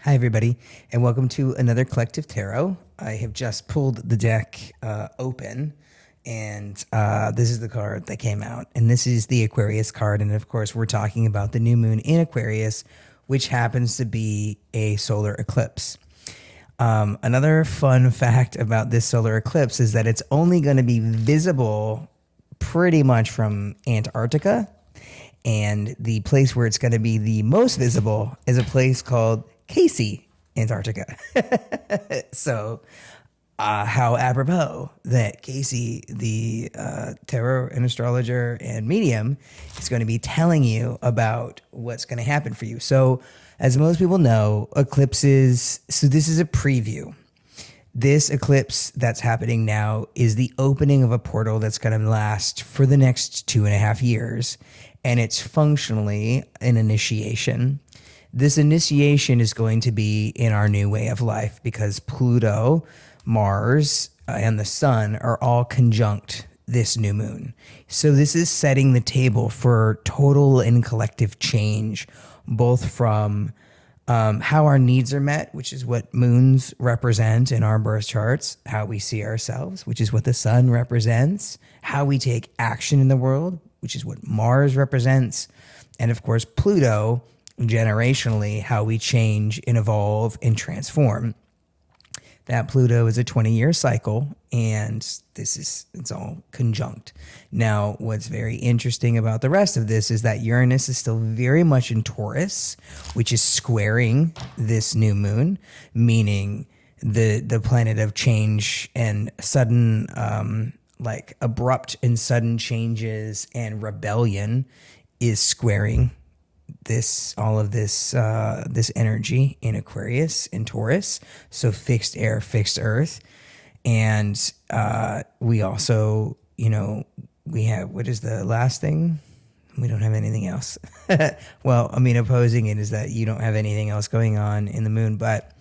Hi, everybody, and welcome to another Collective Tarot. I have just pulled the deck open, and this is the card that came out. And this is the Aquarius card. And of course, we're talking about the new moon in Aquarius, which happens to be a solar eclipse. Another fun fact about this solar eclipse is that it's only going to be visible pretty much from Antarctica. And the place where it's going to be the most visible is a place called Kacy, Antarctica. So, how apropos that Kacy, the tarot and astrologer and medium, is going to be telling you about what's going to happen for you. So, as most people know, eclipses, so this is a preview. This eclipse that's happening now is the opening of a portal that's going to last for the next 2.5 years. And it's functionally an initiation. This initiation is going to be in our new way of life because Pluto, Mars, and the sun are all conjunct this new moon. So this is setting the table for total and collective change, both from how our needs are met, which is what moons represent in our birth charts, how we see ourselves, which is what the sun represents, how we take action in the world, which is what Mars represents, and of course Pluto, generationally, how we change and evolve and transform. That Pluto is a 20-year cycle, and it's all conjunct. Now, what's very interesting about the rest of this is that Uranus is still very much in Taurus, which is squaring this new moon, meaning the planet of change and sudden, like abrupt and sudden changes and rebellion is squaring this energy in Aquarius and Taurus. So fixed air, fixed earth. And we also, we have, what is the last thing? We don't have anything else. Well, opposing it is that you don't have anything else going on in the moon. But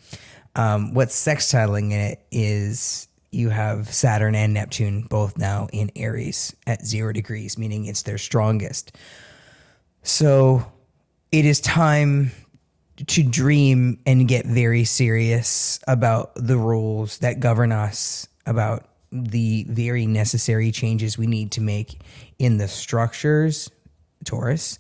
what's sextiling it is you have Saturn and Neptune both now in Aries at 0 degrees, meaning it's their strongest. So it is time to dream and get very serious about the rules that govern us, about the very necessary changes we need to make in the structures, Taurus,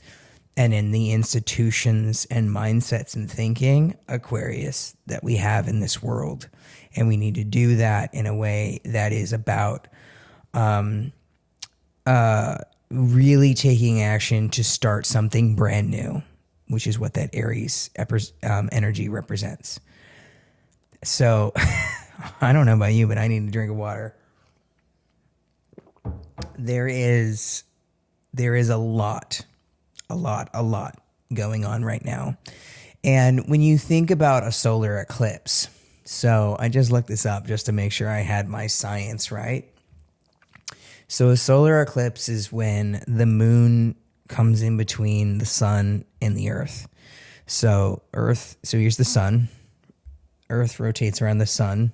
and in the institutions and mindsets and thinking, Aquarius, that we have in this world. And we need to do that in a way that is about really taking action to start something brand new, which is what that Aries energy represents. So I don't know about you, but I need a drink of water. There is a lot going on right now. And when you think about a solar eclipse, so I just looked this up just to make sure I had my science right. So a solar eclipse is when the moon comes in between the sun and the earth. So here's the sun. Earth rotates around the sun,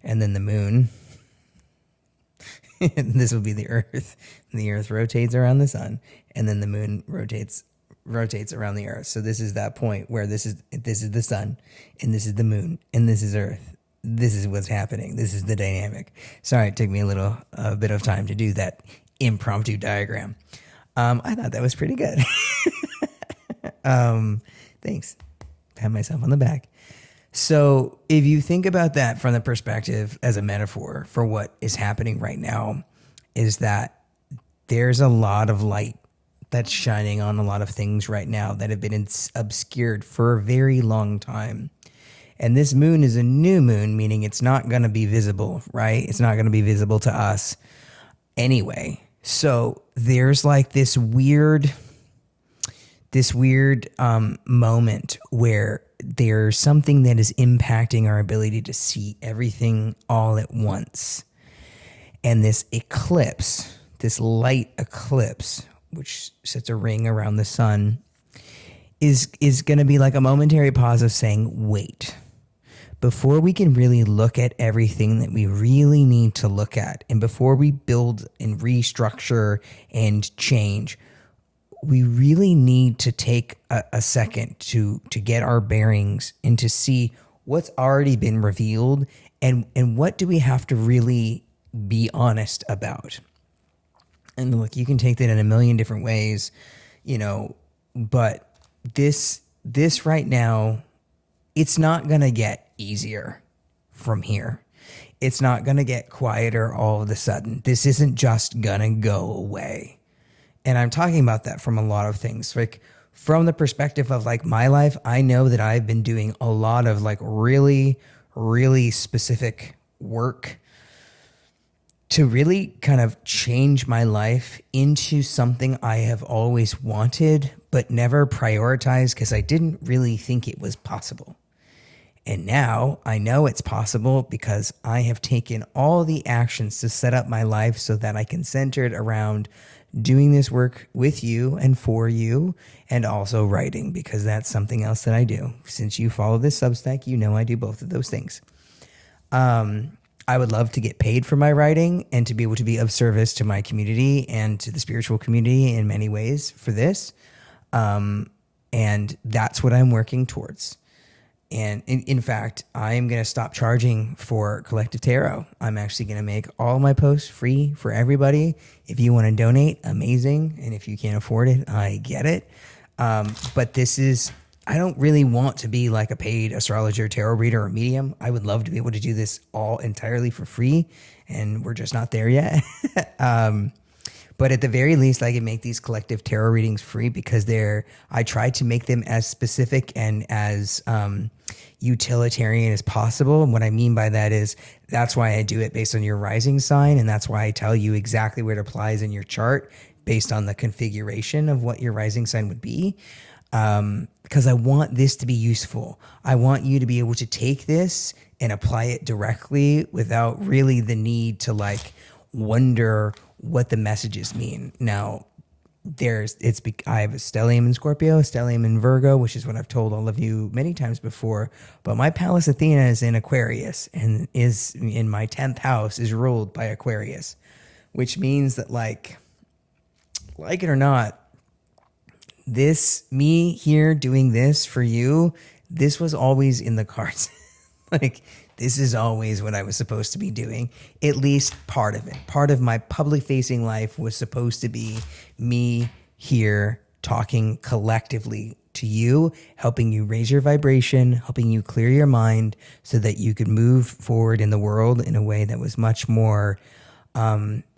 and then the moon. This will be the earth. And the earth rotates around the sun, and then the moon rotates around the earth. So this is that point where this is the sun, and this is the moon, and this is earth. This is what's happening. This is the dynamic. Sorry, it took me a bit of time to do that impromptu diagram. I thought that was pretty good. Thanks. Pat myself on the back. So if you think about that from the perspective as a metaphor for what is happening right now, is that there's a lot of light that's shining on a lot of things right now that have been obscured for a very long time. And this moon is a new moon, meaning it's not going to be visible, right? It's not going to be visible to us anyway. So there's like this weird moment where there's something that is impacting our ability to see everything all at once. And this eclipse, this light eclipse, which sets a ring around the sun, is going to be like a momentary pause of saying, wait. Before we can really look at everything that we really need to look at, and before we build and restructure and change, we really need to take a second to get our bearings and to see what's already been revealed and what do we have to really be honest about. And look, you can take that in a million different ways, but this right now, it's not going to get easier from here. It's not going to get quieter all of a sudden. This isn't just going to go away. And I'm talking about that from a lot of things. Like from the perspective of like my life, I know that I've been doing a lot of like really, really specific work to really kind of change my life into something I have always wanted, but never prioritized because I didn't really think it was possible. And now I know it's possible because I have taken all the actions to set up my life so that I can center it around doing this work with you and for you, and also writing, because that's something else that I do. Since you follow this Substack, you know I do both of those things. I would love to get paid for my writing and to be able to be of service to my community and to the spiritual community in many ways for this. And that's what I'm working towards. And in fact, I'm going to stop charging for Collective Tarot. I'm actually going to make all my posts free for everybody. If you want to donate, amazing. And if you can't afford it, I get it. But I don't really want to be like a paid astrologer, tarot reader, or medium. I would love to be able to do this all entirely for free, and we're just not there yet. But at the very least, I can make these collective tarot readings free because I try to make them as specific and as utilitarian as possible. And what I mean by that is that's why I do it based on your rising sign, and that's why I tell you exactly where it applies in your chart based on the configuration of what your rising sign would be. Because I want this to be useful. I want you to be able to take this and apply it directly without really the need to like wonder what the messages mean. Now, I have a stellium in Scorpio, a stellium in Virgo, which is what I've told all of you many times before. But my Pallas Athena is in Aquarius and is in my 10th house, is ruled by Aquarius, which means that like it or not, me here doing this for you, this was always in the cards. Like, this is always what I was supposed to be doing. At least part of it. Part of my public facing life was supposed to be me here talking collectively to you, helping you raise your vibration, helping you clear your mind so that you could move forward in the world in a way that was much more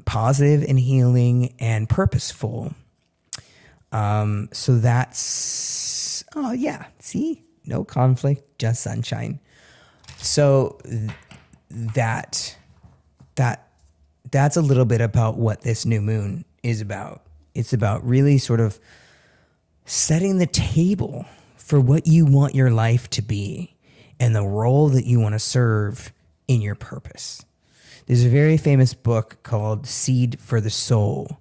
positive and healing and purposeful. So that's, oh yeah, see, no conflict, just sunshine. So that's a little bit about what this new moon is about. It's about really sort of setting the table for what you want your life to be and the role that you want to serve in your purpose. There's a very famous book called Seed for the Soul.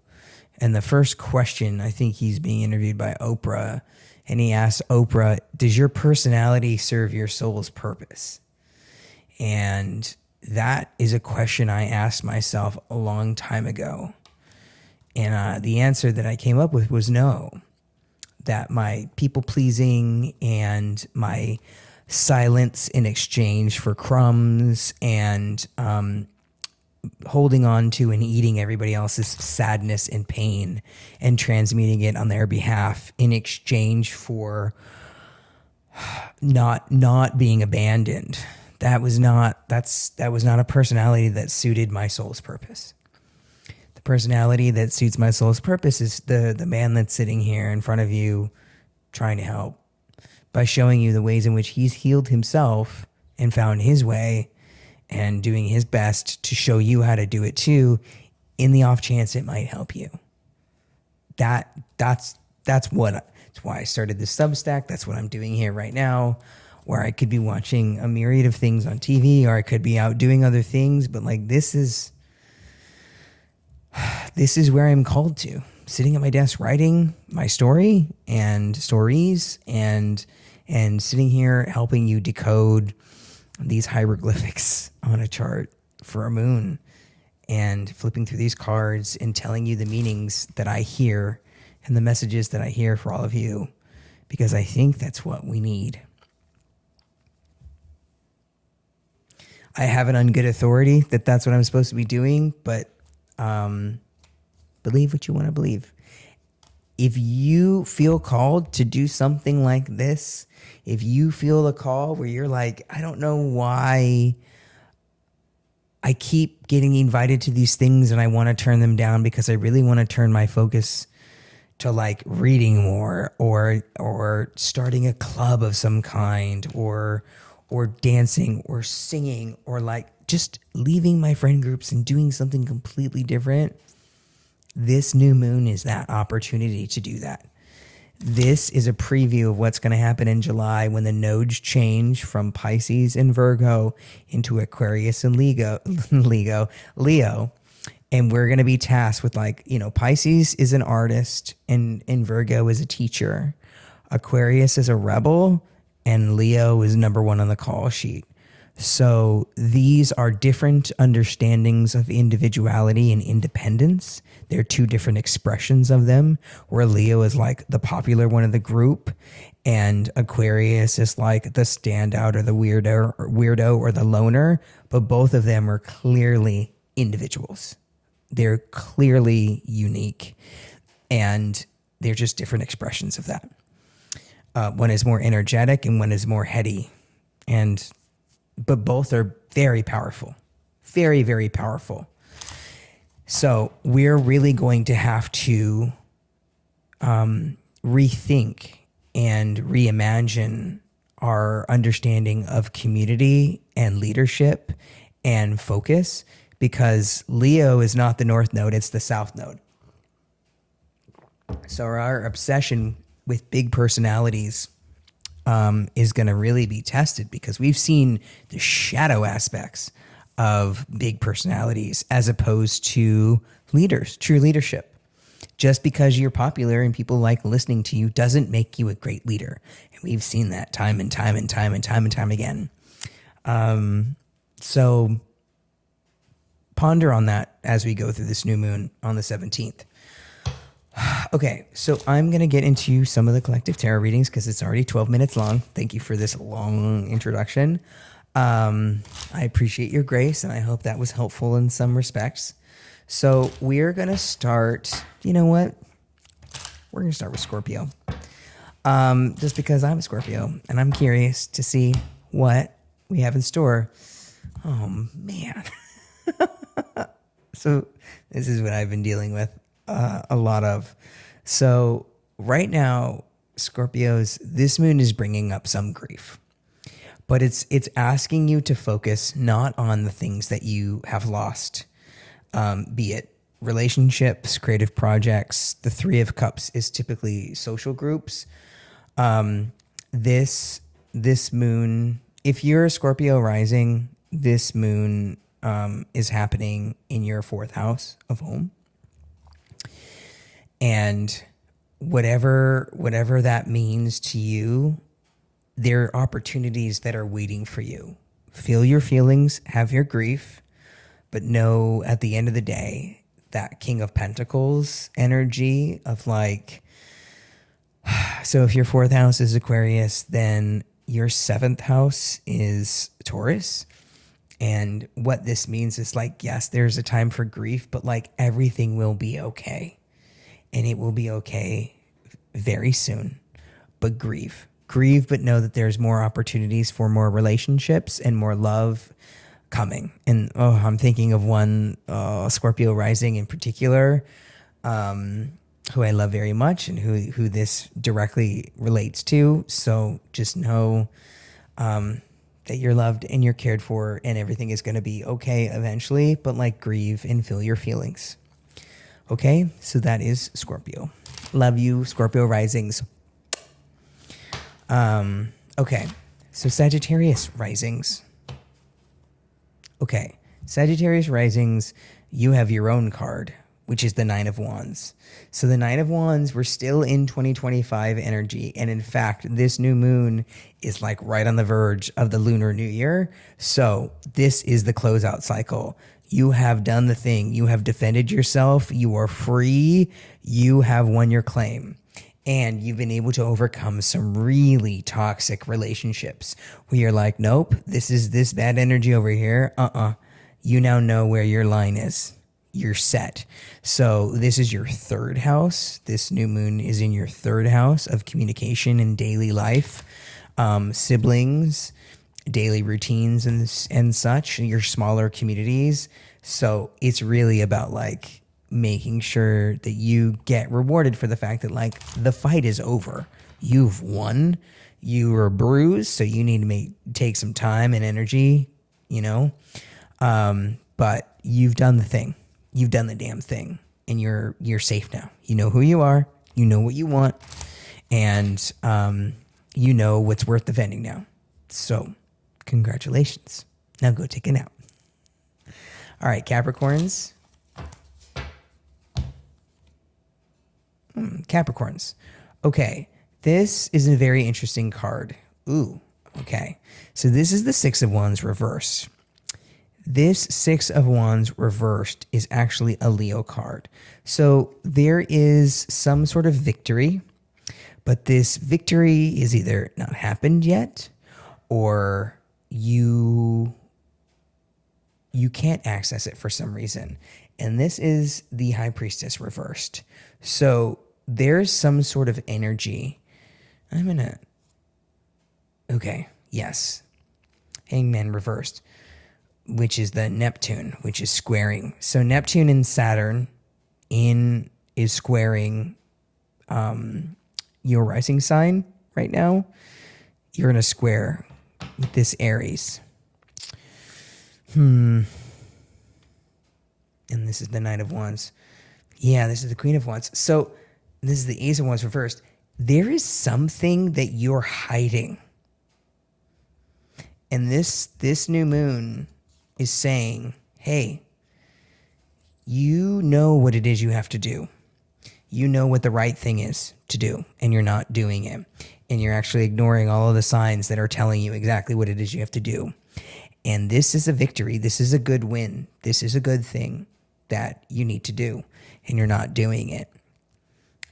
And the first question, I think he's being interviewed by Oprah, and he asks Oprah, does your personality serve your soul's purpose? And that is a question I asked myself a long time ago. And the answer that I came up with was no, that my people-pleasing and my silence in exchange for crumbs and holding on to and eating everybody else's sadness and pain and transmuting it on their behalf in exchange for not being abandoned. That was not a personality that suited my soul's purpose. The personality that suits my soul's purpose is the man that's sitting here in front of you trying to help by showing you the ways in which he's healed himself and found his way and doing his best to show you how to do it too, in the off chance it might help you. That's why I started this Substack. That's what I'm doing here right now, where I could be watching a myriad of things on TV, or I could be out doing other things. But like, this is where I'm called to, sitting at my desk, writing my story and stories and sitting here helping you decode these hieroglyphics on a chart for a moon, and flipping through these cards and telling you the meanings that I hear and the messages that I hear for all of you, because I think that's what we need. I have it on good authority that that's what I'm supposed to be doing, but believe what you want to believe. If you feel called to do something like this, if you feel the call where you're like, I don't know why I keep getting invited to these things and I want to turn them down because I really want to turn my focus to like reading more or starting a club of some kind or dancing or singing or like just leaving my friend groups and doing something completely different. This new moon is that opportunity to do that. This is a preview of what's going to happen in July when the nodes change from Pisces and Virgo into Aquarius and Leo. And we're going to be tasked with like, Pisces is an artist and Virgo is a teacher. Aquarius is a rebel and Leo is number one on the call sheet. So these are different understandings of individuality and independence. They're two different expressions of them, where Leo is like the popular one of the group and Aquarius is like the standout or the weirdo or the loner, but both of them are clearly individuals. They're clearly unique and they're just different expressions of that. One is more energetic and one is more heady, but both are very powerful, very, very powerful. So we're really going to have to rethink and reimagine our understanding of community and leadership and focus, because Leo is not the north node, it's the south node. So our obsession with big personalities is going to really be tested, because we've seen the shadow aspects of big personalities as opposed to leaders, true leadership. Just because you're popular and people like listening to you doesn't make you a great leader. And we've seen that time and time again. So ponder on that as we go through this new moon on the 17th. Okay, so I'm going to get into some of the collective tarot readings because it's already 12 minutes long. Thank you for this long introduction. I appreciate your grace, and I hope that was helpful in some respects. So we're going to start, you know what? We're going to start with Scorpio. Just because I'm a Scorpio, and I'm curious to see what we have in store. Oh, man. So this is what I've been dealing with. A lot of. So right now, Scorpios, this moon is bringing up some grief, but it's asking you to focus not on the things that you have lost, be it relationships, creative projects. The Three of Cups is typically social groups. This moon, if you're a Scorpio rising, this moon is happening in your fourth house of home. And whatever that means to you, there are opportunities that are waiting for you. Feel your feelings, have your grief, but know at the end of the day, that King of Pentacles energy of like, so if your fourth house is Aquarius, then your seventh house is Taurus. And what this means is like, yes, there's a time for grief, but like everything will be okay. And it will be okay very soon. But grieve, but know that there's more opportunities for more relationships and more love coming. And I'm thinking of one Scorpio rising in particular, who I love very much and who this directly relates to. So just know that you're loved and you're cared for and everything is going to be okay eventually, but like grieve and feel your feelings. Okay, so that is Scorpio. Love you, Scorpio risings. Okay, so Sagittarius risings. Okay, Sagittarius risings, you have your own card, which is the Nine of Wands. So the Nine of Wands, we're still in 2025 energy. And in fact, this new moon is like right on the verge of the Lunar New Year. So this is the closeout cycle. You have done the thing. You have defended yourself. You are free. You have won your claim. And you've been able to overcome some really toxic relationships where you're like, nope, this is this bad energy over here. You now know where your line is. You're set. So this is your third house. This new moon is in your third house of communication and daily life, siblings, daily routines and such, your smaller communities. So it's really about like making sure that you get rewarded for the fact that like the fight is over. You've won. You were bruised, so you need to take some time and energy, but you've done the thing. You've done the damn thing, and you're safe now. You know who you are. You know what you want, and you know what's worth defending now. So congratulations. Now go take a nap. All right, Capricorns. Capricorns. Okay, this is a very interesting card. Ooh, okay. So this is the Six of Wands reversed. This Six of Wands reversed is actually a Leo card. So there is some sort of victory, but this victory is either not happened yet or you can't access it for some reason. And this is the High Priestess reversed. So there's some sort of energy. Okay, yes. Hangman reversed, which is the Neptune, which is squaring. So Neptune and Saturn is squaring your rising sign right now. You're in a square with this Aries. And this is the Knight of Wands. Yeah, this is the Queen of Wands. So this is the Ace of Wands reversed. There is something that you're hiding. And this new moon is saying, hey, you know what it is you have to do. You know what the right thing is to do, and you're not doing it. And you're actually ignoring all of the signs that are telling you exactly what it is you have to do. And this is a victory. This is a good win. This is a good thing that you need to do, and you're not doing it.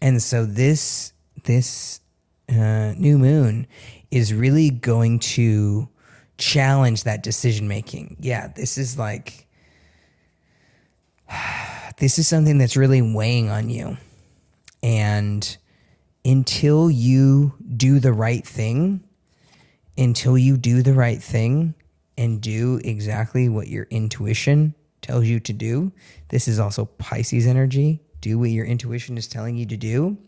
And so this new moon is really going to challenge that decision making. Yeah, this is something that's really weighing on you. And until you do the right thing and do exactly what your intuition tells you to do, this is also Pisces energy. Do what your intuition is telling you to do.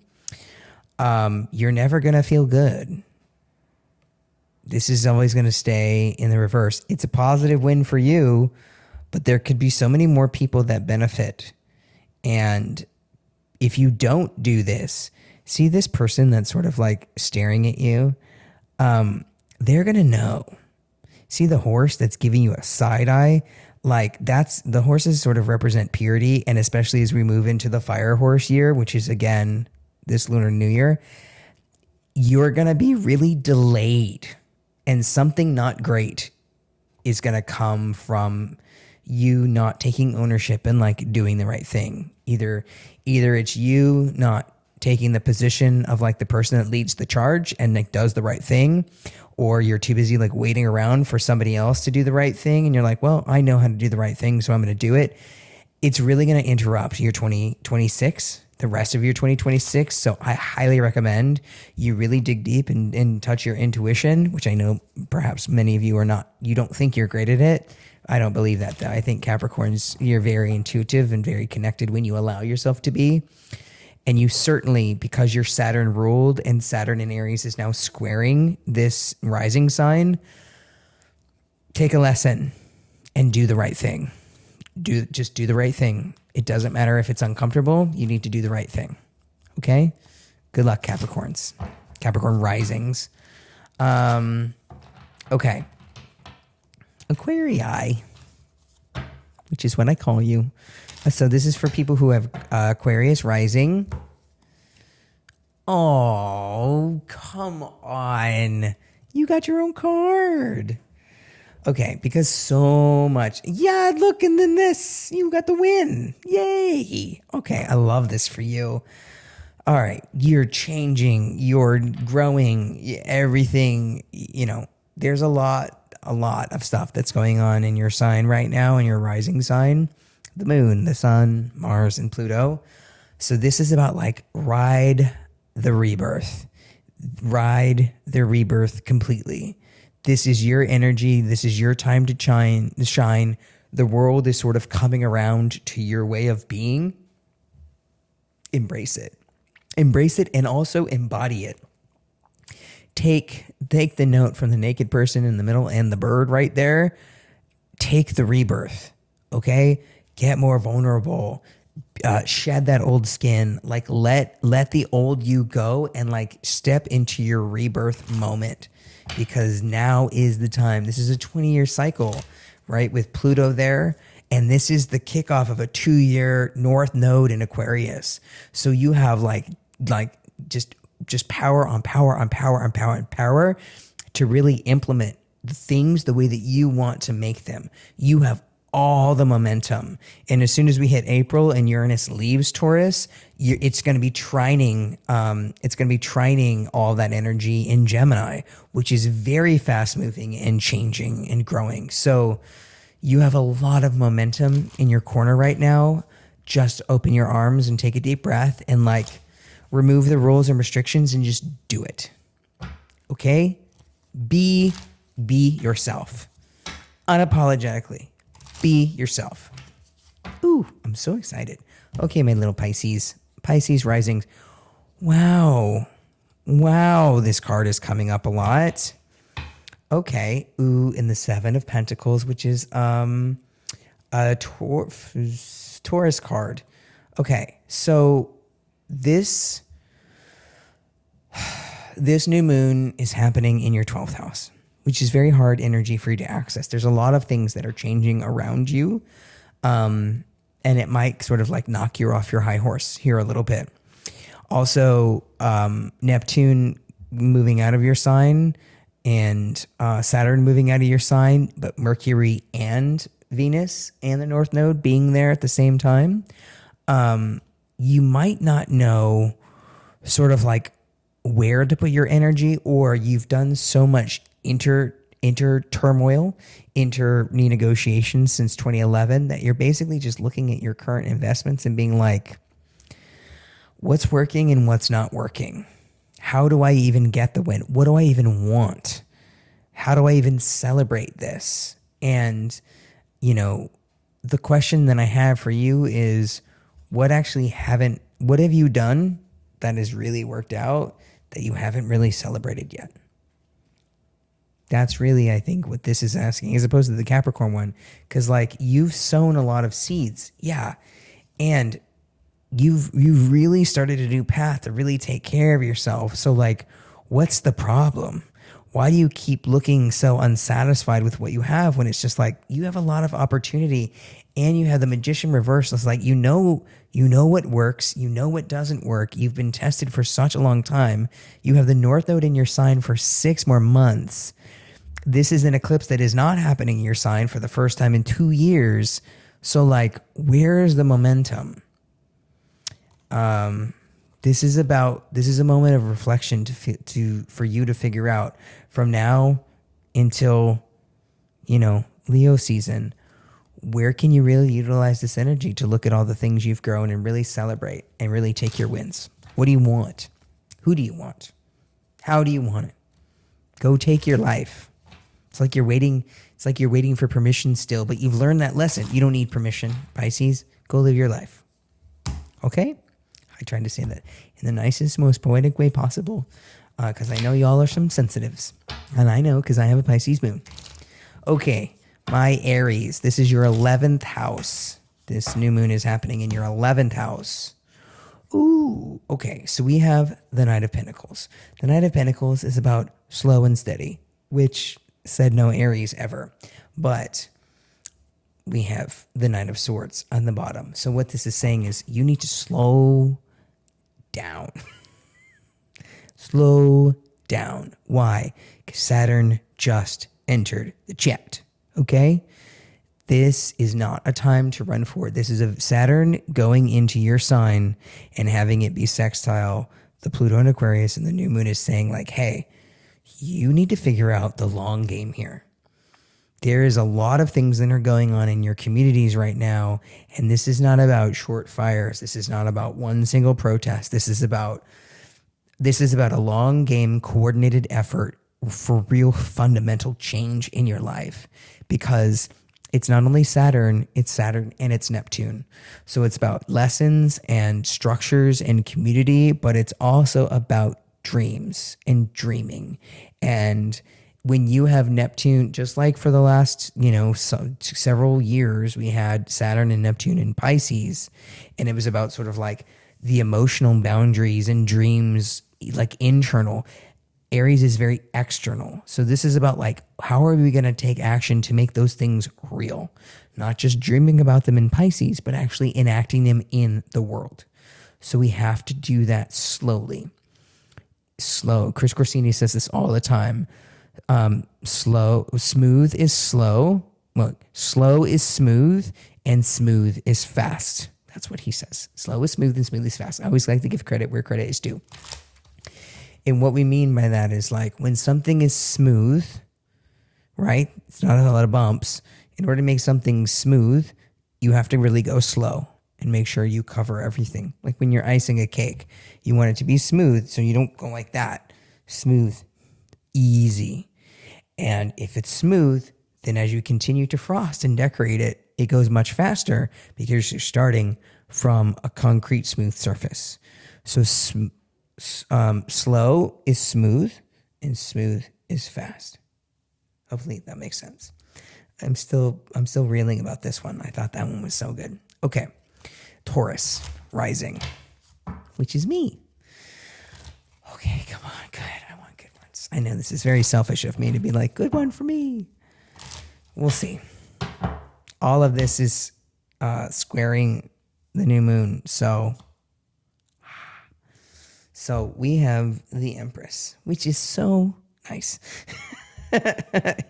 You're never going to feel good. This is always going to stay in the reverse. It's a positive win for you, but there could be so many more people that benefit. And if you don't do this, see this person that's sort of like staring at you, they're going to know. See the horse that's giving you a side eye? Like the horses sort of represent purity. And especially as we move into the fire horse year, which is again, this Lunar New Year, you're going to be really delayed. And something not great is going to come from you not taking ownership and like doing the right thing. Either it's you not taking the position of like the person that leads the charge and like does the right thing, or you're too busy like waiting around for somebody else to do the right thing. And you're like, well, I know how to do the right thing, so I'm going to do it. It's really going to interrupt your 2026, the rest of your 2026. So I highly recommend you really dig deep and touch your intuition, which I know perhaps many of you are not, you don't think you're great at it. I don't believe that though. I think Capricorns, you're very intuitive and very connected when you allow yourself to be. And you certainly, because you're Saturn ruled and Saturn in Aries is now squaring this rising sign, take a lesson and do the right thing. Just do the right thing. It doesn't matter if it's uncomfortable. You need to do the right thing. Okay? Good luck, Capricorns. Capricorn risings. Okay. Aquarii, which is what I call you. So this is for people who have Aquarius rising. Oh, come on. You got your own card. Okay, because so much. Yeah, look, and then this. You got the win. Yay. Okay, I love this for you. All right, you're changing, you're growing, everything, there's a lot of stuff that's going on in your sign right now, in your rising sign, the moon, the sun, Mars, and Pluto. So this is about like ride the rebirth completely. This is your energy. This is your time to shine. The world is sort of coming around to your way of being. Embrace it. Embrace it and also embody it. Take the note from the naked person in the middle and the bird right there. Take the rebirth, okay? Get more vulnerable. Shed that old skin. Like let the old you go and like step into your rebirth moment, because now is the time. This is a 20-year cycle, right? With Pluto there. And this is the kickoff of a 2-year North Node in Aquarius. So you have like just power on power on power on power and power to really implement the things the way that you want to make them. You have all the momentum. And as soon as we hit April and Uranus leaves Taurus, it's going to be trining. It's going to be trining all that energy in Gemini, which is very fast moving and changing and growing. So you have a lot of momentum in your corner right now. Just open your arms and take a deep breath and like remove the rules and restrictions and just do it. Okay? Be yourself. Unapologetically. Be yourself. Ooh, I'm so excited. Okay, my little Pisces. Pisces risings. Wow, this card is coming up a lot. Okay, ooh, in the Seven of Pentacles, which is a Taurus card. Okay, so this new moon is happening in your 12th house, which is very hard energy for you to access. There's a lot of things that are changing around you, and it might sort of like knock you off your high horse here a little bit. Also, Neptune moving out of your sign and Saturn moving out of your sign, but Mercury and Venus and the North Node being there at the same time. You might not know sort of like where to put your energy, or you've done so much inter negotiations since 2011 that you're basically just looking at your current investments and being like, what's working and what's not working? How do I even get the win? What do I even want? How do I even celebrate this? And, the question that I have for you is, what have you done that has really worked out that you haven't really celebrated yet? That's really, I think, what this is asking, as opposed to the Capricorn one. Because, like, you've sown a lot of seeds. Yeah. And you've really started a new path to really take care of yourself. So, like, what's the problem? Why do you keep looking so unsatisfied with what you have when it's just like you have a lot of opportunity and you have the Magician reverse? It's like, you know what works, you know what doesn't work. You've been tested for such a long time. You have the North Node in your sign for 6 more months. This is an eclipse that is not happening in your sign for the first time in 2 years. So, like, where's the momentum? This is a moment of reflection for you to figure out from now until, Leo season, where can you really utilize this energy to look at all the things you've grown and really celebrate and really take your wins? What do you want? Who do you want? How do you want it? Go take your life. It's like you're waiting for permission still, but you've learned that lesson. You don't need permission, Pisces. Go live your life. Okay? I tried to say that in the nicest, most poetic way possible, because I know y'all are some sensitives. And I know because I have a Pisces moon. Okay, my Aries, this is your 11th house. This new moon is happening in your 11th house. Ooh, okay, so we have the Knight of Pentacles. The Knight of Pentacles is about slow and steady, which said no Aries ever. But we have the Knight of Swords on the bottom. So what this is saying is you need to slow down. Slow down. Why? Because Saturn just entered the chat. Okay? This is not a time to run forward. This is a Saturn going into your sign and having it be sextile. The Pluto in Aquarius and the new moon is saying like, hey, you need to figure out the long game here. There is a lot of things that are going on in your communities right now. And this is not about short fires. This is not about one single protest. This is about a long game coordinated effort for real fundamental change in your life, because it's not only Saturn, it's Saturn and it's Neptune. So it's about lessons and structures and community, but it's also about dreams and dreaming. And when you have Neptune, just like for the last, several years, we had Saturn and Neptune in Pisces, and it was about sort of like the emotional boundaries and dreams, like internal. Aries is very external. So this is about like, how are we going to take action to make those things real? Not just dreaming about them in Pisces, but actually enacting them in the world. So we have to do that slowly. Slow. Chris Corsini says this all the time. Smooth is slow. Well, slow is smooth and smooth is fast. That's what he says. Slow is smooth and smooth is fast. I always like to give credit where credit is due. And what we mean by that is like when something is smooth, right? It's not a lot of bumps. In order to make something smooth, you have to really go slow and make sure you cover everything. Like when you're icing a cake, you want it to be smooth, so you don't go like that. Smooth, easy. And if it's smooth, then as you continue to frost and decorate it, it goes much faster because you're starting from a concrete smooth surface. So slow is smooth and smooth is fast. Hopefully that makes sense. I'm still reeling about this one. I thought that one was so good. Okay. Taurus rising, which is me. Okay, come on. Good. I want good ones. I know this is very selfish of me to be like, good one for me. We'll see. All of this is squaring the new moon. So we have the Empress, which is so nice.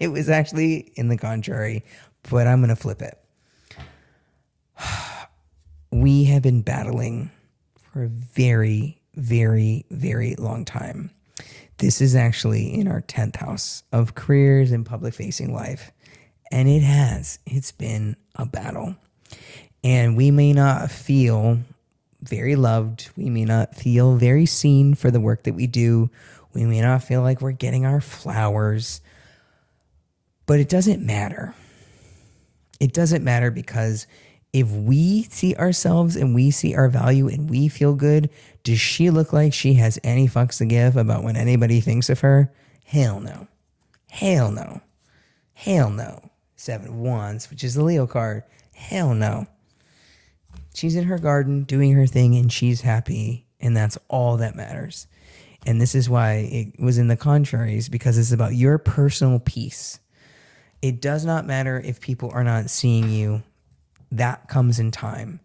It was actually in the contrary, but I'm going to flip it. We have been battling for a very, very, very long time. This is actually in our 10th house of careers and public facing life. And it's been a battle. And we may not feel very loved. We may not feel very seen for the work that we do. We may not feel like we're getting our flowers. But it doesn't matter. It doesn't matter, because if we see ourselves and we see our value and we feel good, does she look like she has any fucks to give about what anybody thinks of her? Hell no. Hell no. Hell no. 7 of Wands, which is the Leo card. Hell no. She's in her garden doing her thing and she's happy, and that's all that matters. And this is why it was in the contraries, because it's about your personal peace. It does not matter if people are not seeing you. That comes in time.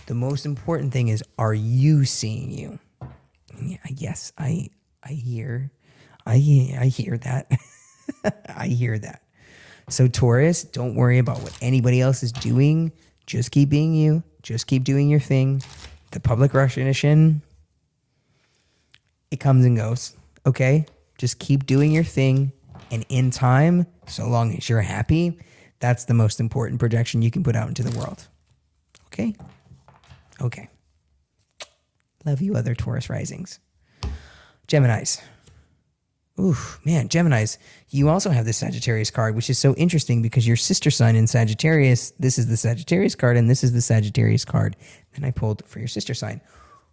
The most important thing is, are you seeing you? Yeah, yes, I hear that. I hear that. So Taurus, don't worry about what anybody else is doing. Just keep being you. Just keep doing your thing. The public recognition, it comes and goes. Okay? Just keep doing your thing. And in time, so long as you're happy, that's the most important projection you can put out into the world. Okay? Okay. Love you, other Taurus risings. Geminis. Oof, man, Geminis. You also have the Sagittarius card, which is so interesting because your sister sign in Sagittarius, this is the Sagittarius card and this is the Sagittarius card. Then I pulled for your sister sign.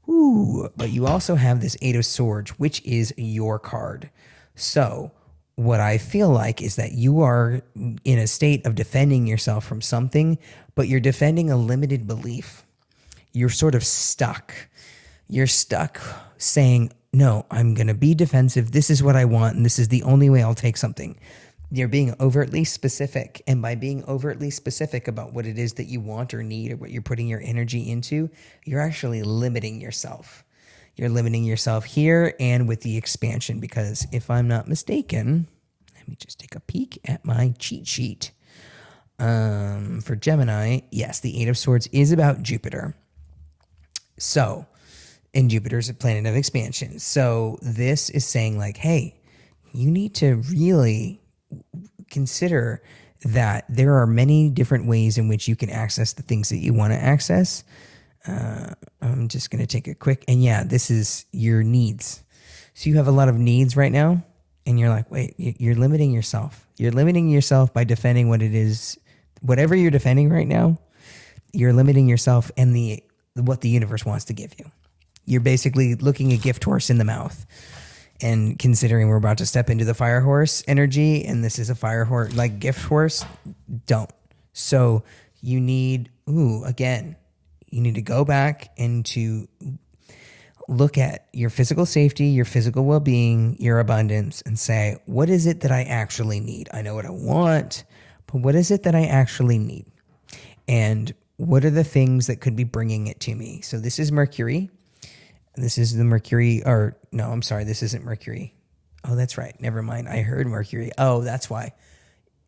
Ooh, but you also have this 8 of Swords, which is your card. So what I feel like is that you are in a state of defending yourself from something, but you're defending a limited belief. You're sort of stuck. You're stuck saying, no, I'm going to be defensive. This is what I want, and this is the only way I'll take something. You're being overtly specific, and by being overtly specific about what it is that you want or need or what you're putting your energy into, you're actually limiting yourself. You're limiting yourself here and with the expansion, because if I'm not mistaken, let me just take a peek at my cheat sheet. For Gemini, yes, the Eight of Swords is about Jupiter. So, and Jupiter's a planet of expansion. So this is saying like, hey, you need to really consider that there are many different ways in which you can access the things that you want to access. I'm just going to take a quick, and yeah, this is your needs. So you have a lot of needs right now, and you're like, wait, you're limiting yourself. You're limiting yourself by defending what it is, whatever you're defending right now. You're limiting yourself and what the universe wants to give you. You're basically looking a gift horse in the mouth and considering we're about to step into the fire horse energy, and this is a fire horse, like gift horse, don't. So you need, again, you need to go back and to look at your physical safety, your physical well-being, your abundance, and say, what is it that I actually need? I know what I want, but what is it that I actually need? And what are the things that could be bringing it to me? So this is Mercury. This is the Mercury, or no, I'm sorry, this isn't Mercury. Oh, that's right. Never mind. I heard Mercury. Oh, that's why.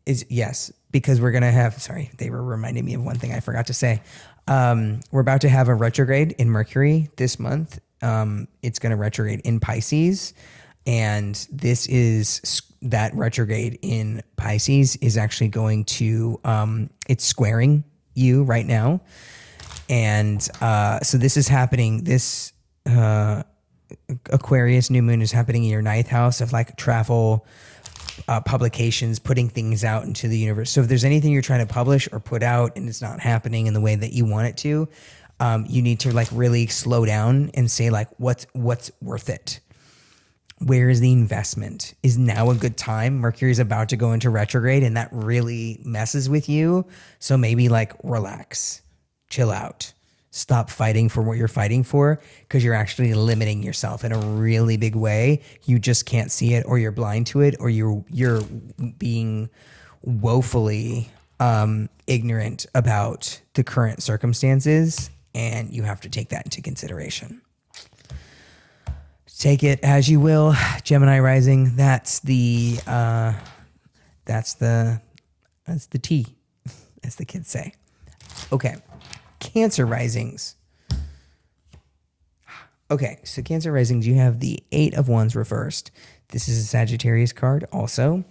Yes, because we're going to have, sorry, they were reminding me of one thing I forgot to say. We're about to have a retrograde in Mercury this month. It's going to retrograde in Pisces. And this is that retrograde in Pisces is actually going to, it's squaring you right now. And so this is happening, this Aquarius new moon is happening in your ninth house of like travel, publications, putting things out into the universe. So if there's anything you're trying to publish or put out and it's not happening in the way that you want it to, you need to like really slow down and say like, what's worth it? Where is the investment? Is now a good time? Mercury is about to go into retrograde and that really messes with you. So maybe like relax, chill out, stop fighting for what you're fighting for because you're actually limiting yourself in a really big way. You just can't see it, or you're blind to it, or you're being woefully ignorant about the current circumstances, and you have to take that into consideration. Take it as you will, Gemini rising. That's the tea, as the kids say. Okay, Cancer risings. Okay, so Cancer risings, you have the Eight of Wands reversed. This is a Sagittarius card also,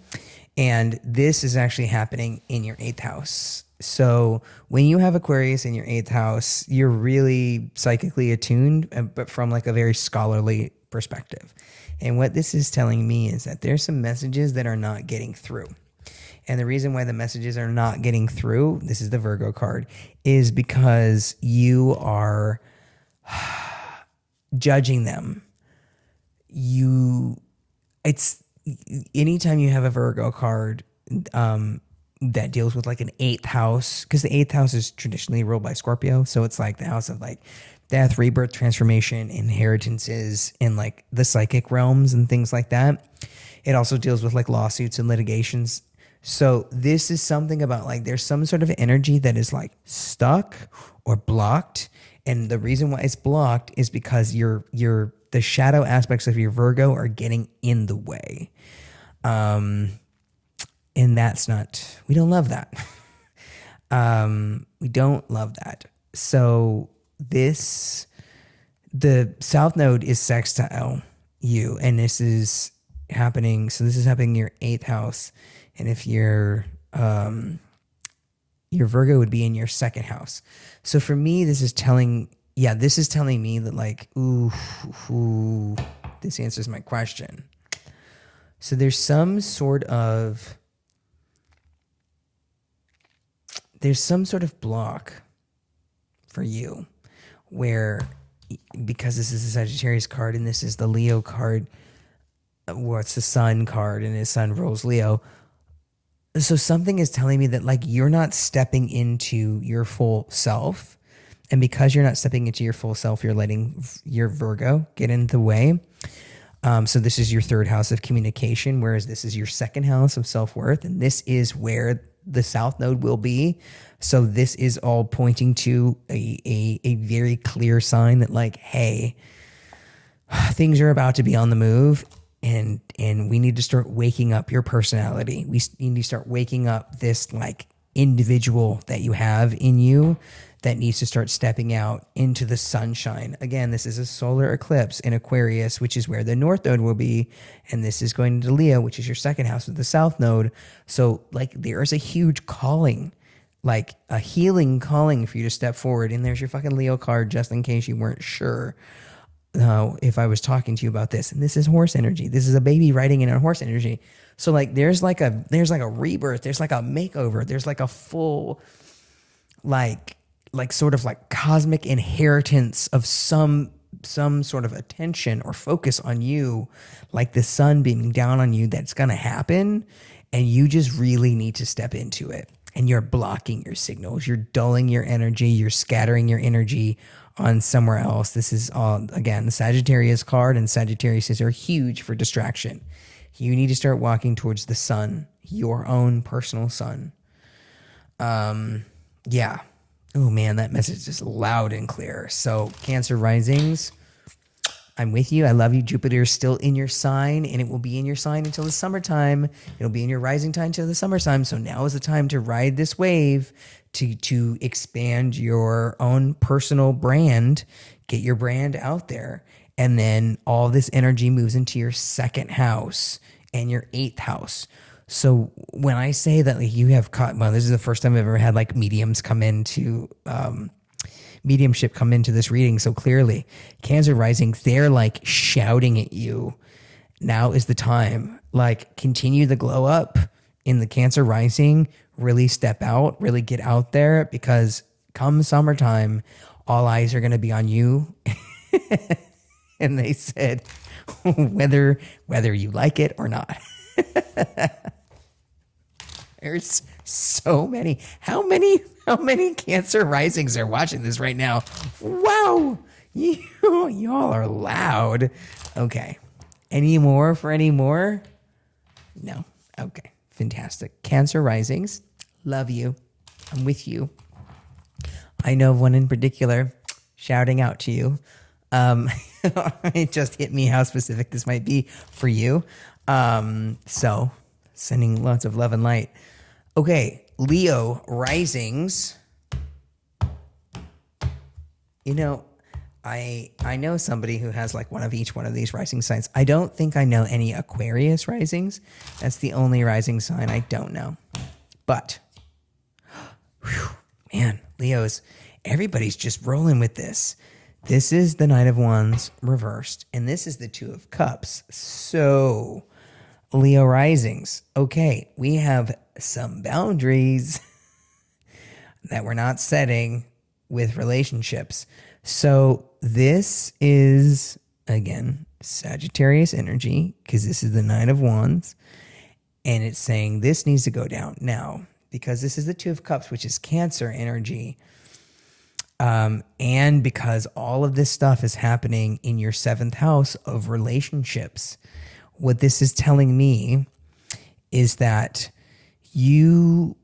and this is actually happening in your 8th house. So when you have Aquarius in your 8th house, you're really psychically attuned, but from like a very scholarly perspective. And what this is telling me is that there's some messages that are not getting through. And the reason why the messages are not getting through, this is the Virgo card, is because you are judging them. It's anytime you have a Virgo card that deals with like an 8th house, because the 8th house is traditionally ruled by Scorpio. So it's like the house of like death, rebirth, transformation, inheritances, and like the psychic realms and things like that. It also deals with like lawsuits and litigations. So this is something about like there's some sort of energy that is like stuck or blocked. And the reason why it's blocked is because the shadow aspects of your Virgo are getting in the way. And that's not, we don't love that. We don't love that. So the South Node is sextile you, and this is happening. So this is happening in your 8th house. And if your Virgo would be in your 2nd house. So for me, this is telling me that like, this answers my question. So there's some sort of block for you where, because this is a Sagittarius card and this is the Leo card, well, it's the Sun card and his Sun rules Leo. So something is telling me that like you're not stepping into your full self. And because you're not stepping into your full self, you're letting your Virgo get in the way. So this is your 3rd house of communication, whereas this is your 2nd house of self-worth. And this is where the South Node will be. So this is all pointing to a very clear sign that like, hey, things are about to be on the move. And we need to start waking up your personality. You need to start waking up this like individual that you have in you that needs to start stepping out into the sunshine. Again, this is a solar eclipse in Aquarius, which is where the North Node will be. And this is going into Leo, which is your second house with the South Node. So like there's a huge calling, like a healing calling for you to step forward. And there's your fucking Leo card, just in case you weren't sure if I was talking to you about this. And this is horse energy. This is a baby riding in a horse energy. So like there's like a rebirth, there's like a makeover, there's like a full like sort of like cosmic inheritance of some sort of attention or focus on you, like the sun beaming down on you, that's going to happen. And you just really need to step into it. And you're blocking your signals. You're dulling your energy. You're scattering your energy on somewhere else. This is all, again, the Sagittarius card, and Sagittarius are huge for distraction. You need to start walking towards the sun, your own personal sun. Yeah. Oh man, that message is loud and clear. So Cancer risings, I'm with you. I love you. Jupiter is still in your sign, and it will be in your sign until the summertime. It'll be in your rising time until the summertime. So now is the time to ride this wave, to expand your own personal brand, get your brand out there. And then all this energy moves into your second house and your eighth house. So when I say that, like, you have caught, well, this is the first time I've ever had like mediumship come into this reading so clearly. Cancer rising, they're like shouting at you. Now is the time. Like, continue the glow up in the Cancer rising. Really step out, really get out there, because come summertime, all eyes are going to be on you. And they said, whether you like it or not. There's so many. How many Cancer risings are watching this right now? Wow. Y'all are loud. Okay. Any more? No. Okay. Fantastic. Cancer risings. Love you. I'm with you. I know of one in particular shouting out to you. It just hit me how specific this might be for you. So sending lots of love and light. Okay, Leo risings. You know, I know somebody who has like one of each one of these rising signs. I don't think I know any Aquarius risings. That's the only rising sign I don't know. But, whew, man, Leos, everybody's just rolling with this. This is the Knight of Wands reversed, and this is the Two of Cups. So, Leo risings. Okay, we have some boundaries that we're not setting with relationships. So this is, again, Sagittarius energy, because this is the Knight of Wands, and it's saying this needs to go down now, because this is the Two of Cups, which is Cancer energy. And because all of this stuff is happening in your seventh house of relationships, what this is telling me is that you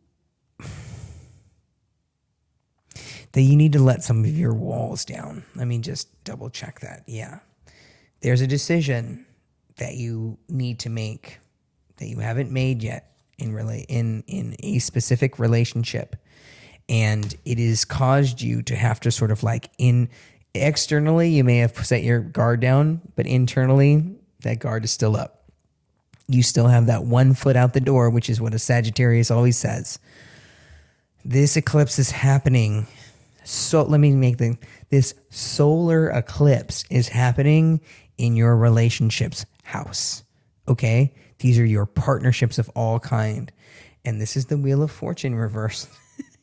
need to let some of your walls down. Let me just double check that. Yeah. There's a decision that you need to make that you haven't made yet in a specific relationship. And it has caused you to have to sort of like externally, you may have set your guard down, but internally that guard is still up. You still have that 1 foot out the door, which is what a Sagittarius always says. This eclipse is happening. So let me make this solar eclipse is happening in your relationships house. Okay? These are your partnerships of all kind. And this is the Wheel of Fortune reversed.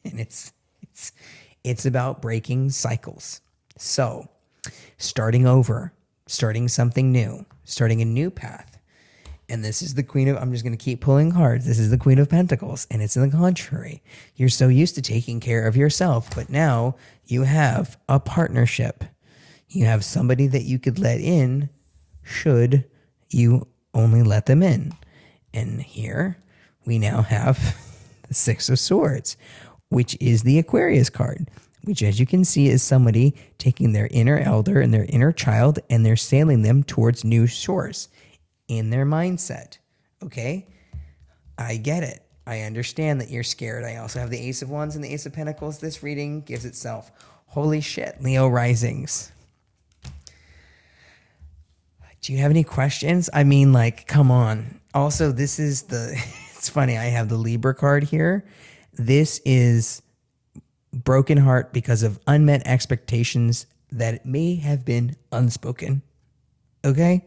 And it's about breaking cycles. So, starting over, starting something new, starting a new path. And this is the Queen of, I'm just going to keep pulling cards. This is the Queen of Pentacles, and it's in the contrary. You're so used to taking care of yourself, but now you have a partnership. You have somebody that you could let in should you only let them in. And here we now have the Six of Swords, which is the Aquarius card, which, as you can see, is somebody taking their inner elder and their inner child, and they're sailing them towards new shores in their mindset. Okay? I get it. I understand that you're scared. I also have the Ace of Wands and the Ace of Pentacles. This reading gives itself. Holy shit, Leo risings. Do you have any questions? I mean, like, come on. Also, this is it's funny. I have the Libra card here. This is broken heart because of unmet expectations that may have been unspoken. Okay?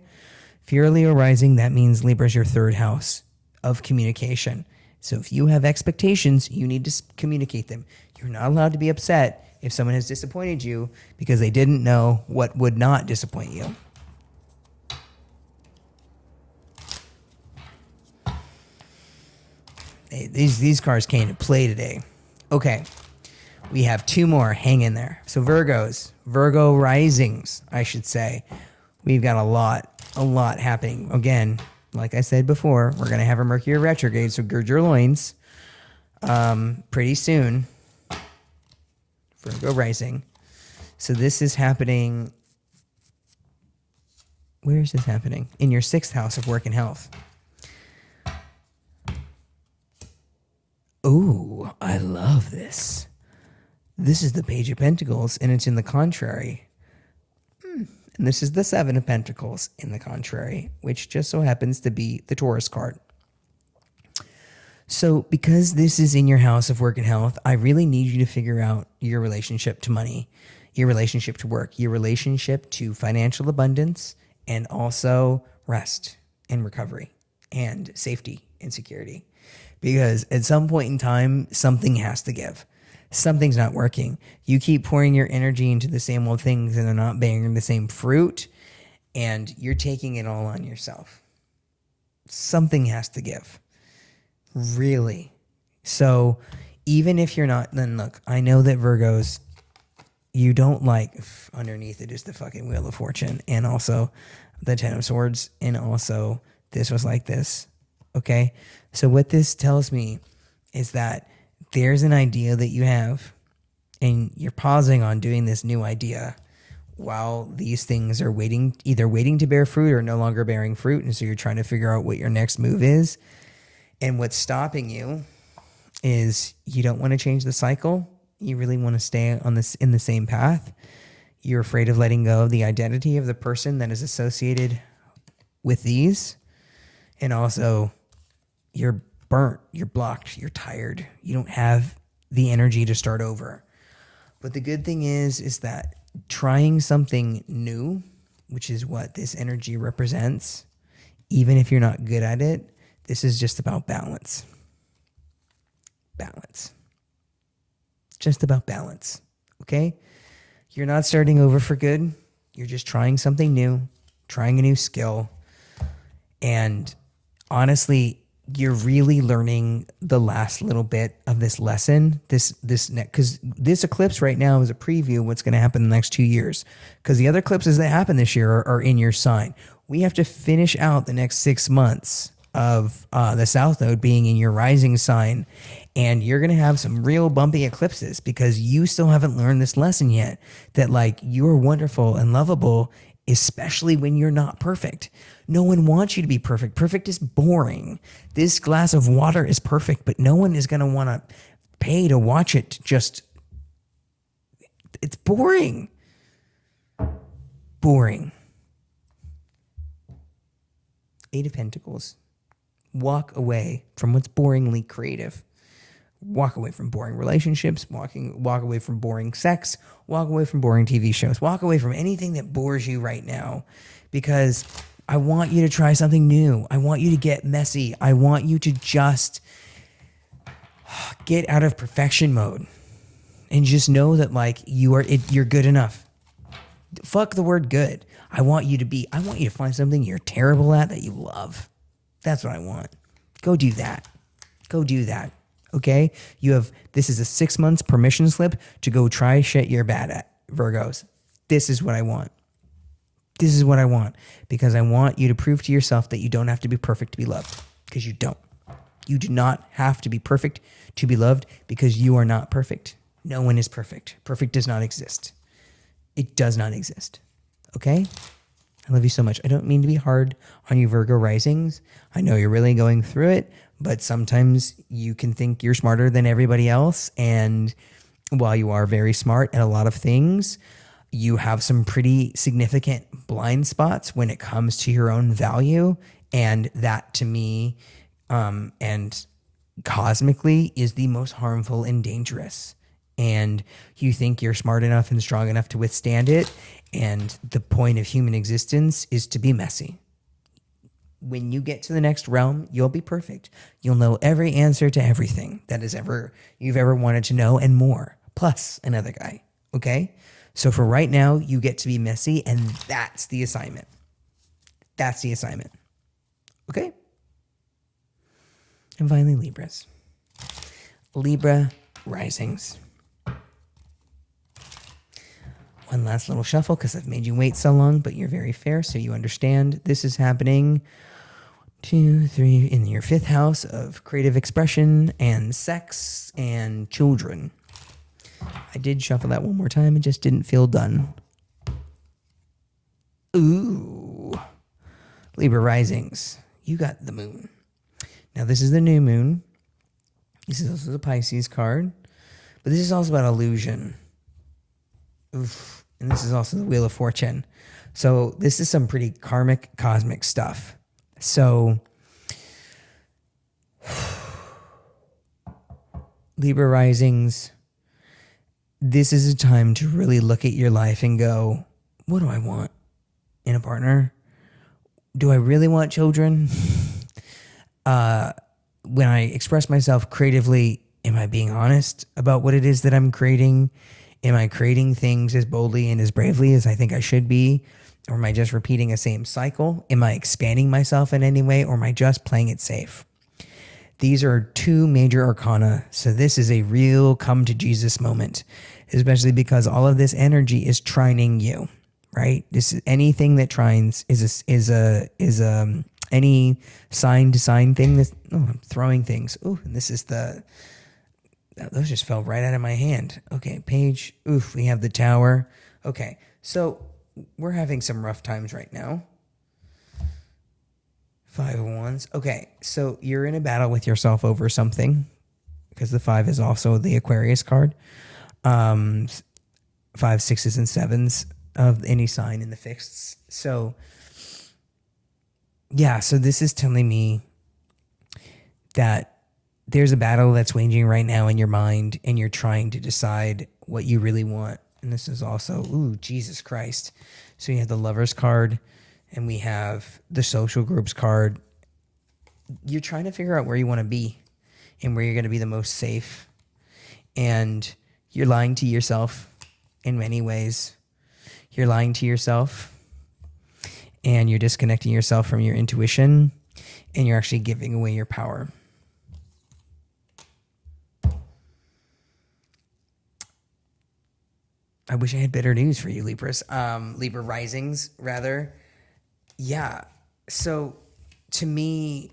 If you're a Leo rising, that means Libra is your third house of communication. So if you have expectations, you need to communicate them. You're not allowed to be upset if someone has disappointed you because they didn't know what would not disappoint you. These cards came to play today. Okay. We have two more. Hang in there. So Virgo risings, I should say. We've got a lot happening. Again, like I said before, we're going to have a Mercury retrograde, so gird your loins pretty soon. Virgo rising. So this is happening. Where is this happening? In your 6th house of work and health. Ooh, I love this. This is the Page of Pentacles, and it's in the contrary. And this is the 7 of Pentacles in the contrary, which just so happens to be the Taurus card. So because this is in your house of work and health, I really need you to figure out your relationship to money, your relationship to work, your relationship to financial abundance, and also rest and recovery and safety and security. Because at some point in time, something has to give. Something's not working. You keep pouring your energy into the same old things and they're not bearing the same fruit, and you're taking it all on yourself. Something has to give. Really. So even if you're not, then look, I know that Virgos, you don't like, underneath it is the fucking Wheel of Fortune and also the 10 of Swords, and also this was like this. Okay? So what this tells me is that there's an idea that you have, and you're pausing on doing this new idea while these things are either waiting to bear fruit or no longer bearing fruit. And so you're trying to figure out what your next move is. And what's stopping you is you don't want to change the cycle. You really want to stay in the same path. You're afraid of letting go of the identity of the person that is associated with these. And also you're burnt, you're blocked, you're tired. You don't have the energy to start over. But the good thing is that trying something new, which is what this energy represents, even if you're not good at it, this is just about balance. Balance. Just about balance. Okay? You're not starting over for good. You're just trying something new, trying a new skill. And honestly, you're really learning the last little bit of this lesson, because this eclipse right now is a preview of what's going to happen in the next 2 years. Because the other eclipses that happen this year are in your sign. We have to finish out the next 6 months of the South Node being in your rising sign, and you're going to have some real bumpy eclipses because you still haven't learned this lesson yet, that like you're wonderful and lovable, especially when you're not perfect. No one wants you to be perfect. Perfect is boring. This glass of water is perfect, but no one is going to want to pay to watch it. It's boring. Boring. 8 of Pentacles. Walk away from what's boringly creative. Walk away from boring relationships, walk away from boring sex, walk away from boring TV shows, walk away from anything that bores you right now, because I want you to try something new. I want you to get messy. I want you to just get out of perfection mode and just know that like you're good enough. Fuck the word good. I want you to find something you're terrible at that you love. That's what I want. Go do that. Go do that. Okay? This is a 6 months permission slip to go try shit you're bad at, Virgos. This is what I want. This is what I want, because I want you to prove to yourself that you don't have to be perfect to be loved, because you don't. You do not have to be perfect to be loved, because you are not perfect. No one is perfect. Perfect does not exist. It does not exist. Okay? I love you so much. I don't mean to be hard on you Virgo risings. I know you're really going through it, but sometimes you can think you're smarter than everybody else. And while you are very smart at a lot of things, you have some pretty significant blind spots when it comes to your own value. And that to me, and cosmically, is the most harmful and dangerous. And you think you're smart enough and strong enough to withstand it. And the point of human existence is to be messy. When you get to the next realm, you'll be perfect. You'll know every answer to everything that you've ever wanted to know and more, plus another guy. Okay? So for right now, you get to be messy, and that's the assignment. That's the assignment. Okay? And finally, Libras. Libra risings. One last little shuffle because I've made you wait so long, but you're very fair, so you understand. This is happening 2, 3 in your 5th house of creative expression and sex and children. I did shuffle that one more time. It just didn't feel done. Ooh. Libra risings. You got the moon. Now, this is the new moon. This is also the Pisces card. But this is also about illusion. Oof. And this is also the Wheel of Fortune. So this is some pretty karmic, cosmic stuff. So Libra risings, this is a time to really look at your life and go, what do I want in a partner? Do I really want children? When I express myself creatively, am I being honest about what it is that I'm creating? Am I creating things as boldly and as bravely as I think I should be? Or am I just repeating a same cycle? Am I expanding myself in any way, or am I just playing it safe? These are 2 major arcana. So this is a real come to Jesus moment, especially because all of this energy is trining you, right? This is anything that trines is any sign to sign thing. I'm throwing things. Oh, and this is those just fell right out of my hand. Okay, page. Oof, we have the Tower. Okay, so we're having some rough times right now. 5 of Wands. Okay, so you're in a battle with yourself over something, because the 5 is also the Aquarius card. 5, 6s, and 7s of any sign in the fixeds. So, yeah, so this is telling me that there's a battle that's waging right now in your mind, and you're trying to decide what you really want. And this is also, Jesus Christ. So you have the Lovers card, and we have the Social Groups card. You're trying to figure out where you want to be and where you're going to be the most safe. And you're lying to yourself in many ways. You're lying to yourself, and you're disconnecting yourself from your intuition, and you're actually giving away your power. I wish I had better news for you, Libras. Libra risings, rather. Yeah. So, to me,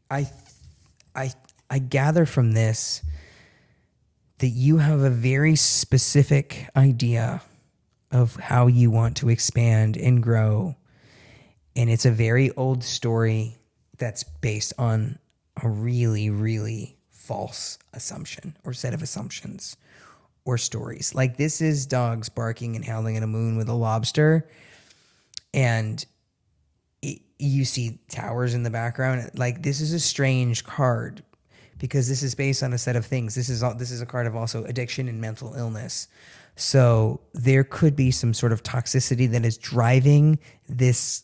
I gather from this that you have a very specific idea of how you want to expand and grow. And it's a very old story that's based on a really, really false assumption or set of assumptions or stories. Like, this is dogs barking and howling at a moon with a lobster, and you see towers in the background. Like, this is a strange card because this is based on a set of things. This is a card of also addiction and mental illness. So there could be some sort of toxicity that is driving this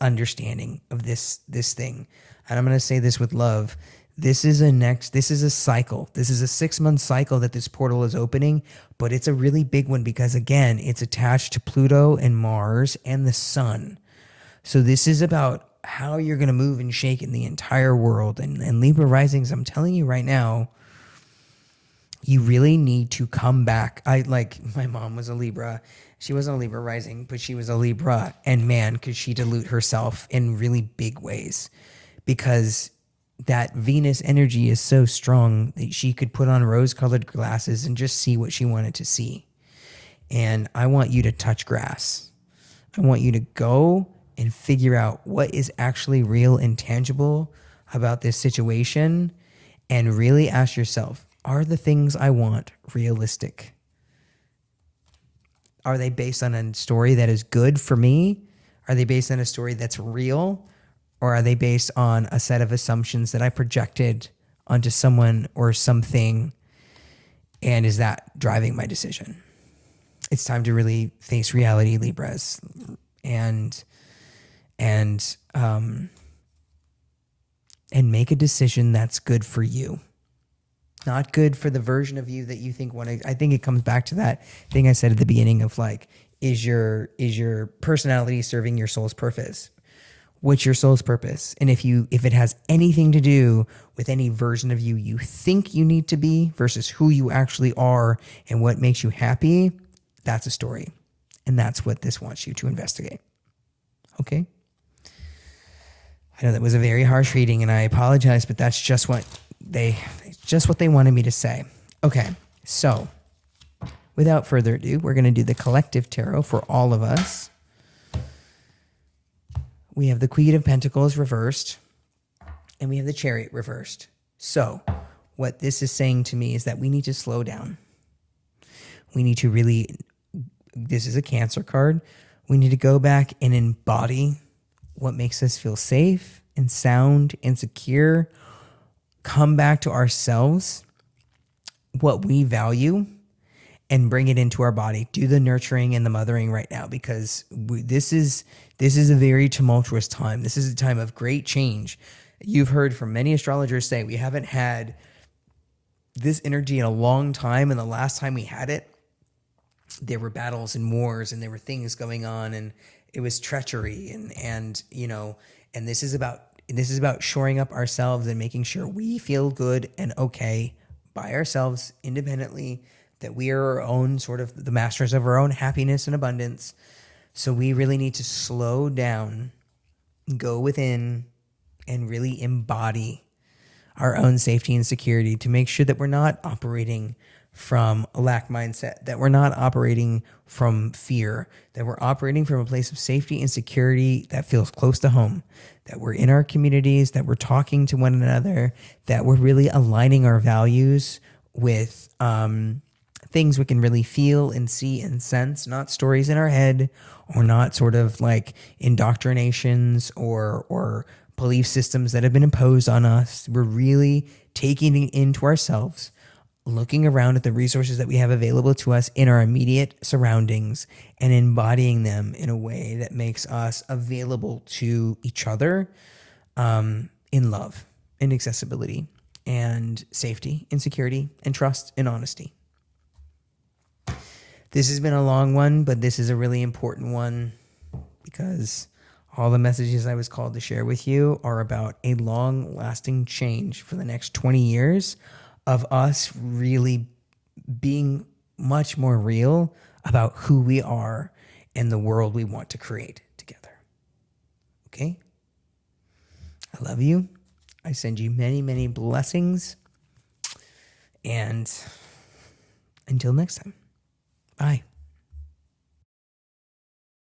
understanding of this thing. And I'm going to say this with love. This is a cycle. This is a 6-month cycle that this portal is opening, but it's a really big one because, again, it's attached to Pluto and Mars and the sun. So this is about how you're going to move and shake in the entire world. And Libra risings, I'm telling you right now, you really need to come back. My mom was a Libra. She wasn't a Libra rising, but she was a Libra. And man, could she dilute herself in really big ways, because that Venus energy is so strong that she could put on rose-colored glasses and just see what she wanted to see. And I want you to touch grass. I want you to go and figure out what is actually real and tangible about this situation, and really ask yourself, are the things I want realistic? Are they based on a story that is good for me? Are they based on a story that's real? Or are they based on a set of assumptions that I projected onto someone or something? And is that driving my decision? It's time to really face reality, Libras, and make a decision that's good for you. Not good for the version of you that you think I think it comes back to that thing I said at the beginning of like, is your personality serving your soul's purpose? What's your soul's purpose? And if it has anything to do with any version of you you think you need to be versus who you actually are and what makes you happy, that's a story. And that's what this wants you to investigate. Okay? I know that was a very harsh reading and I apologize, but that's just what they wanted me to say. Okay, so without further ado, we're going to do the collective tarot for all of us. We have the Queen of Pentacles reversed, and we have the Chariot reversed. So what this is saying to me is that we need to slow down. We need to really, this is a Cancer card. We need to go back and embody what makes us feel safe and sound and secure. Come back to ourselves, what we value, and bring it into our body. Do the nurturing and the mothering right now, because this is a very tumultuous time. This is a time of great change. You've heard from many astrologers say we haven't had this energy in a long time, and the last time we had it, there were battles and wars, and there were things going on, and it was treachery, and this is about shoring up ourselves and making sure we feel good and okay by ourselves independently, that we are our own sort of the masters of our own happiness and abundance. So we really need to slow down, go within, and really embody our own safety and security to make sure that we're not operating from a lack mindset, that we're not operating from fear, that we're operating from a place of safety and security that feels close to home, that we're in our communities, that we're talking to one another, that we're really aligning our values with things we can really feel and see and sense, not stories in our head, or not sort of like indoctrinations or belief systems that have been imposed on us. We're really taking it into ourselves, looking around at the resources that we have available to us in our immediate surroundings and embodying them in a way that makes us available to each other in love and accessibility and safety and security and trust and honesty. This has been a long one, but this is a really important one because all the messages I was called to share with you are about a long-lasting change for the next 20 years of us really being much more real about who we are and the world we want to create together. Okay? I love you. I send you many, many blessings. And until next time, bye.